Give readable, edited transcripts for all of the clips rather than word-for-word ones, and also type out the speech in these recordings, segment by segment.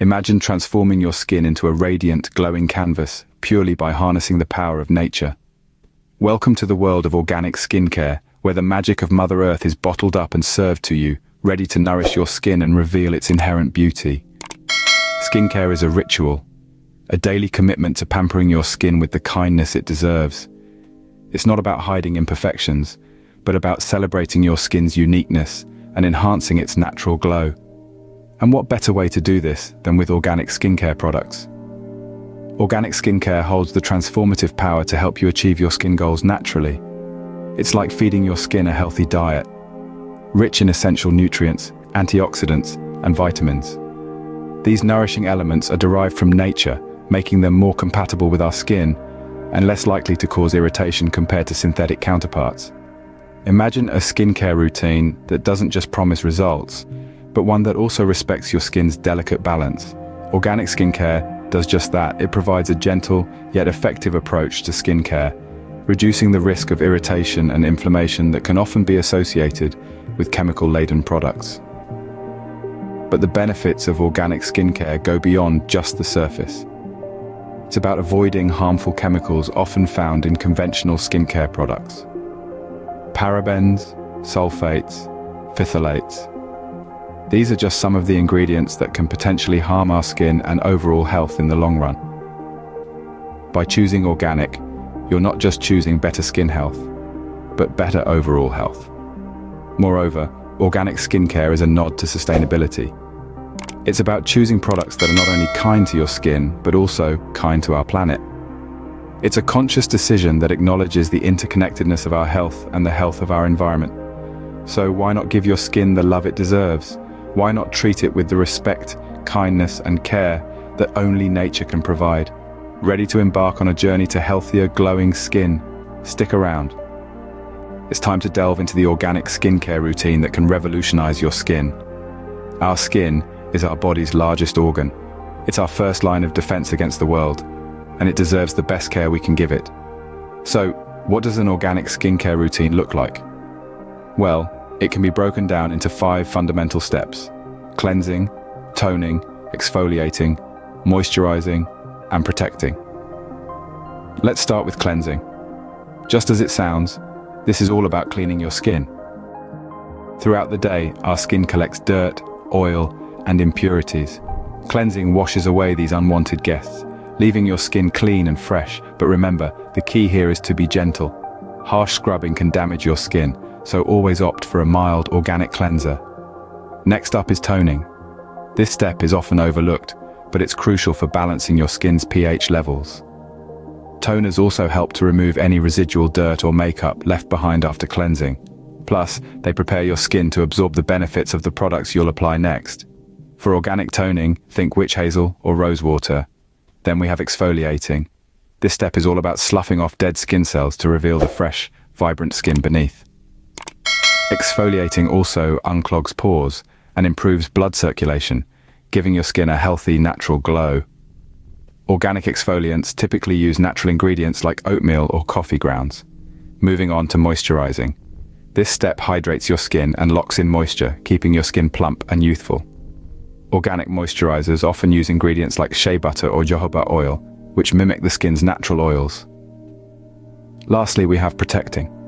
Imagine transforming your skin into a radiant, glowing canvas purely by harnessing the power of nature. Welcome to the world of organic skincare, where the magic of Mother Earth is bottled up and served to you, ready to nourish your skin and reveal its inherent beauty. Skincare is a ritual, a daily commitment to pampering your skin with the kindness it deserves. It's not about hiding imperfections, but about celebrating your skin's uniqueness and enhancing its natural glow. And what better way to do this than with organic skincare products? Organic skincare holds the transformative power to help you achieve your skin goals naturally. It's like feeding your skin a healthy diet, rich in essential nutrients, antioxidants, and vitamins. These nourishing elements are derived from nature, making them more compatible with our skin and less likely to cause irritation compared to synthetic counterparts. Imagine a skincare routine that doesn't just promise results, but one that also respects your skin's delicate balance. Organic skincare does just that. It provides a gentle yet effective approach to skincare, reducing the risk of irritation and inflammation that can often be associated with chemical-laden products. But the benefits of organic skincare go beyond just the surface. It's about avoiding harmful chemicals often found in conventional skincare products. Parabens, sulfates, phthalates. These are just some of the ingredients that can potentially harm our skin and overall health in the long run. By choosing organic, you're not just choosing better skin health, but better overall health. Moreover, organic skincare is a nod to sustainability. It's about choosing products that are not only kind to your skin, but also kind to our planet. It's a conscious decision that acknowledges the interconnectedness of our health and the health of our environment. So why not give your skin the love it deserves? Why not treat it with the respect, kindness, and care that only nature can provide? Ready to embark on a journey to healthier, glowing skin? Stick around. It's time to delve into the organic skincare routine that can revolutionize your skin. Our skin is our body's largest organ. It's our first line of defense against the world, and it deserves the best care we can give it. So, what does an organic skincare routine look like? Well, it can be broken down into 5 fundamental steps: cleansing, toning, exfoliating, moisturizing, and protecting. Let's start with cleansing. Just as it sounds, this is all about cleaning your skin. Throughout the day, our skin collects dirt, oil, and impurities. Cleansing washes away these unwanted guests, leaving your skin clean and fresh. But remember, the key here is to be gentle. Harsh scrubbing can damage your skin, so always opt for a mild, organic cleanser. Next up is toning. This step is often overlooked, but it's crucial for balancing your skin's pH levels. Toners also help to remove any residual dirt or makeup left behind after cleansing. Plus, they prepare your skin to absorb the benefits of the products you'll apply next. For organic toning, think witch hazel or rose water. Then we have exfoliating. This step is all about sloughing off dead skin cells to reveal the fresh, vibrant skin beneath. Exfoliating also unclogs pores and improves blood circulation, giving your skin a healthy, natural glow. Organic exfoliants typically use natural ingredients like oatmeal or coffee grounds. Moving on to moisturizing. This step hydrates your skin and locks in moisture, keeping your skin plump and youthful. Organic moisturizers often use ingredients like shea butter or jojoba oil, which mimic the skin's natural oils. Lastly, we have protecting.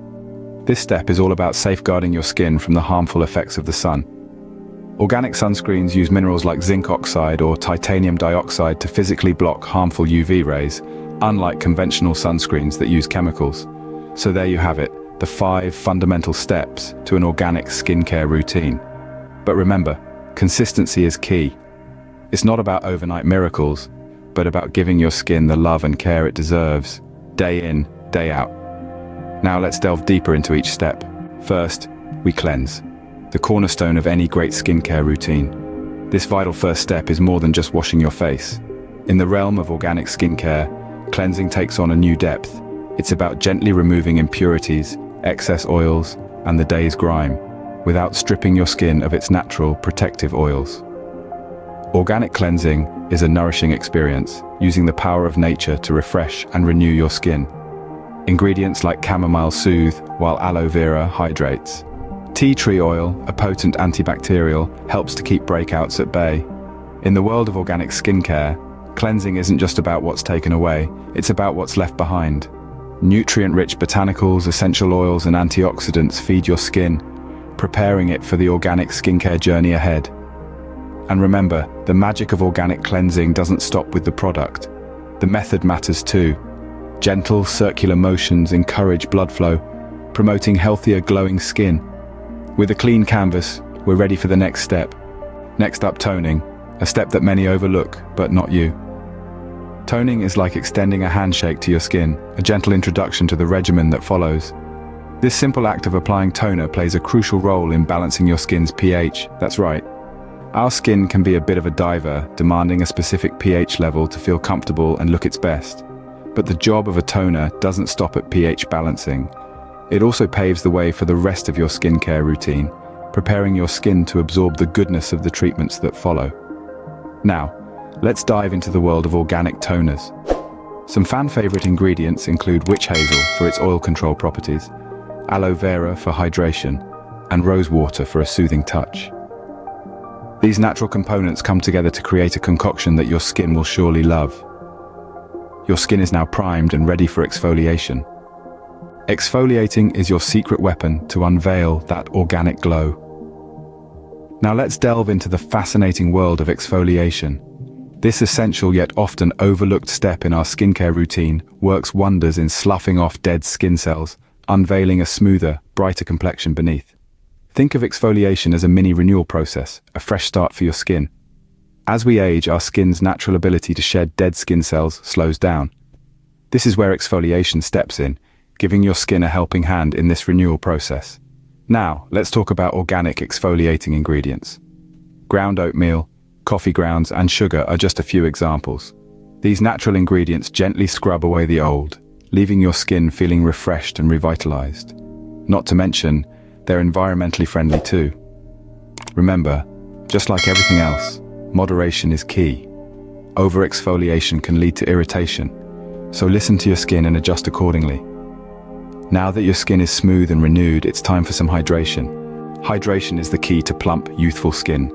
This step is all about safeguarding your skin from the harmful effects of the sun. Organic sunscreens use minerals like zinc oxide or titanium dioxide to physically block harmful UV rays, unlike conventional sunscreens that use chemicals. So there you have it, the 5 fundamental steps to an organic skincare routine. But remember, consistency is key. It's not about overnight miracles, but about giving your skin the love and care it deserves, day in, day out. Now let's delve deeper into each step. First, we cleanse, the cornerstone of any great skincare routine. This vital first step is more than just washing your face. In the realm of organic skincare, cleansing takes on a new depth. It's about gently removing impurities, excess oils, and the day's grime, without stripping your skin of its natural protective oils. Organic cleansing is a nourishing experience, using the power of nature to refresh and renew your skin. Ingredients like chamomile soothe, while aloe vera hydrates. Tea tree oil, a potent antibacterial, helps to keep breakouts at bay. In the world of organic skincare, cleansing isn't just about what's taken away, it's about what's left behind. Nutrient-rich botanicals, essential oils, and antioxidants feed your skin, preparing it for the organic skincare journey ahead. And remember, the magic of organic cleansing doesn't stop with the product. The method matters too. Gentle, circular motions encourage blood flow, promoting healthier, glowing skin. With a clean canvas, we're ready for the next step. Next up, toning, a step that many overlook, but not you. Toning is like extending a handshake to your skin, a gentle introduction to the regimen that follows. This simple act of applying toner plays a crucial role in balancing your skin's pH. That's right. Our skin can be a bit of a diver, demanding a specific pH level to feel comfortable and look its best. But the job of a toner doesn't stop at pH balancing. It also paves the way for the rest of your skincare routine, preparing your skin to absorb the goodness of the treatments that follow. Now, let's dive into the world of organic toners. Some fan-favorite ingredients include witch hazel for its oil control properties, aloe vera for hydration, and rose water for a soothing touch. These natural components come together to create a concoction that your skin will surely love. Your skin is now primed and ready for exfoliation. Exfoliating is your secret weapon to unveil that organic glow. Now let's delve into the fascinating world of exfoliation. This essential yet often overlooked step in our skincare routine works wonders in sloughing off dead skin cells, unveiling a smoother, brighter complexion beneath. Think of exfoliation as a mini renewal process, a fresh start for your skin. As we age, our skin's natural ability to shed dead skin cells slows down. This is where exfoliation steps in, giving your skin a helping hand in this renewal process. Now, let's talk about organic exfoliating ingredients. Ground oatmeal, coffee grounds, and sugar are just a few examples. These natural ingredients gently scrub away the old, leaving your skin feeling refreshed and revitalized. Not to mention, they're environmentally friendly too. Remember, just like everything else, moderation is key. Over-exfoliation can lead to irritation, so listen to your skin and adjust accordingly. Now that your skin is smooth and renewed, it's time for some hydration. Hydration is the key to plump, youthful skin.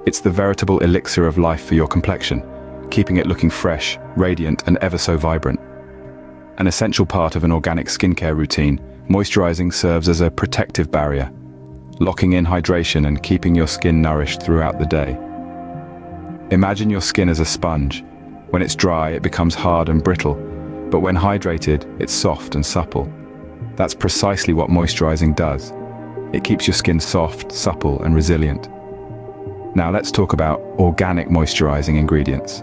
It's the veritable elixir of life for your complexion, keeping it looking fresh, radiant, and ever so vibrant. An essential part of an organic skincare routine, moisturizing serves as a protective barrier, locking in hydration and keeping your skin nourished throughout the day. Imagine your skin as a sponge. When it's dry, it becomes hard and brittle, but when hydrated, it's soft and supple. That's precisely what moisturizing does. It keeps your skin soft, supple, and resilient. Now let's talk about organic moisturizing ingredients.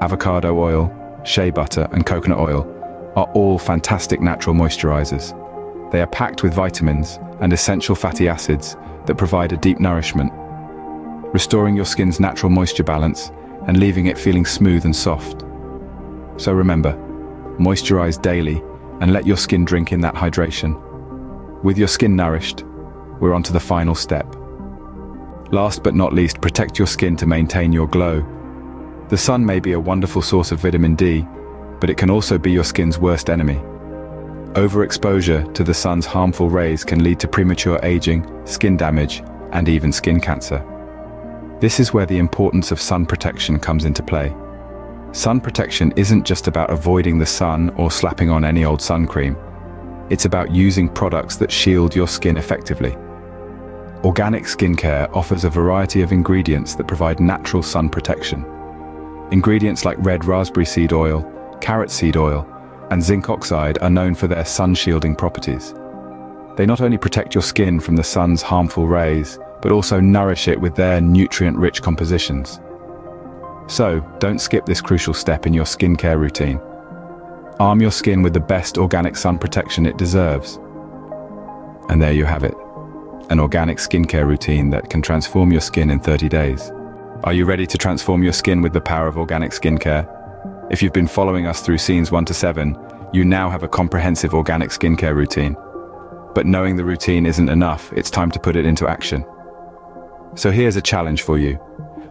Avocado oil, shea butter, and coconut oil are all fantastic natural moisturizers. They are packed with vitamins and essential fatty acids that provide a deep nourishment, restoring your skin's natural moisture balance and leaving it feeling smooth and soft. So remember, moisturize daily and let your skin drink in that hydration. With your skin nourished, we're on to the final step. Last but not least, protect your skin to maintain your glow. The sun may be a wonderful source of vitamin D, but it can also be your skin's worst enemy. Overexposure to the sun's harmful rays can lead to premature aging, skin damage, and even skin cancer. This is where the importance of sun protection comes into play. Sun protection isn't just about avoiding the sun or slapping on any old sun cream. It's about using products that shield your skin effectively. Organic skincare offers a variety of ingredients that provide natural sun protection. Ingredients like red raspberry seed oil, carrot seed oil, and zinc oxide are known for their sun-shielding properties. They not only protect your skin from the sun's harmful rays, but also nourish it with their nutrient-rich compositions. So, don't skip this crucial step in your skincare routine. Arm your skin with the best organic sun protection it deserves. And there you have it, an organic skincare routine that can transform your skin in 30 days. Are you ready to transform your skin with the power of organic skincare? If you've been following us through scenes 1 to 7, you now have a comprehensive organic skincare routine. But knowing the routine isn't enough, it's time to put it into action. So here's a challenge for you.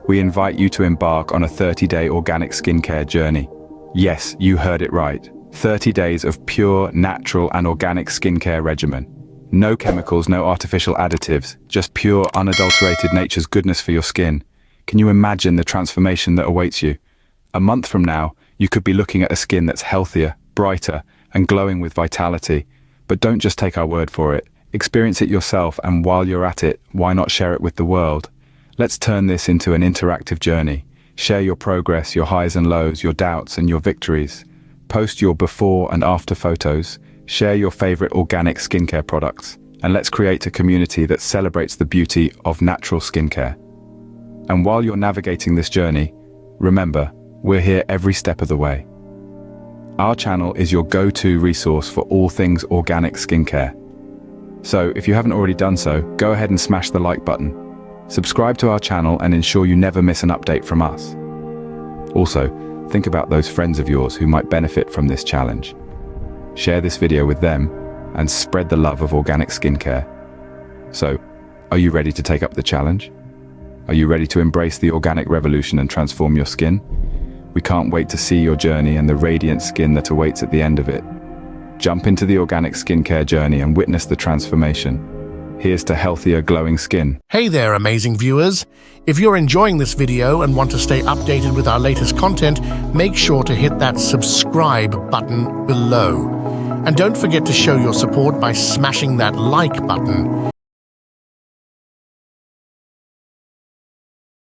We invite you to embark on a 30-day organic skincare journey. Yes, you heard it right. 30 days of pure, natural, and organic skincare regimen. No chemicals, no artificial additives, just pure, unadulterated nature's goodness for your skin. Can you imagine the transformation that awaits you? A month from now, you could be looking at a skin that's healthier, brighter, and glowing with vitality. But don't just take our word for it. Experience it yourself, and while you're at it, why not share it with the world? Let's turn this into an interactive journey. Share your progress, your highs and lows, your doubts and your victories. Post your before and after photos. Share your favorite organic skincare products. And let's create a community that celebrates the beauty of natural skincare. And while you're navigating this journey, remember, we're here every step of the way. Our channel is your go-to resource for all things organic skincare. So, if you haven't already done so, go ahead and smash the like button. Subscribe to our channel and ensure you never miss an update from us. Also, think about those friends of yours who might benefit from this challenge. Share this video with them and spread the love of organic skincare. So, are you ready to take up the challenge? Are you ready to embrace the organic revolution and transform your skin? We can't wait to see your journey and the radiant skin that awaits at the end of it. Jump into the organic skincare journey and witness the transformation. Here's to healthier, glowing skin. Hey there, amazing viewers! If you're enjoying this video and want to stay updated with our latest content, make sure to hit that subscribe button below. And don't forget to show your support by smashing that like button.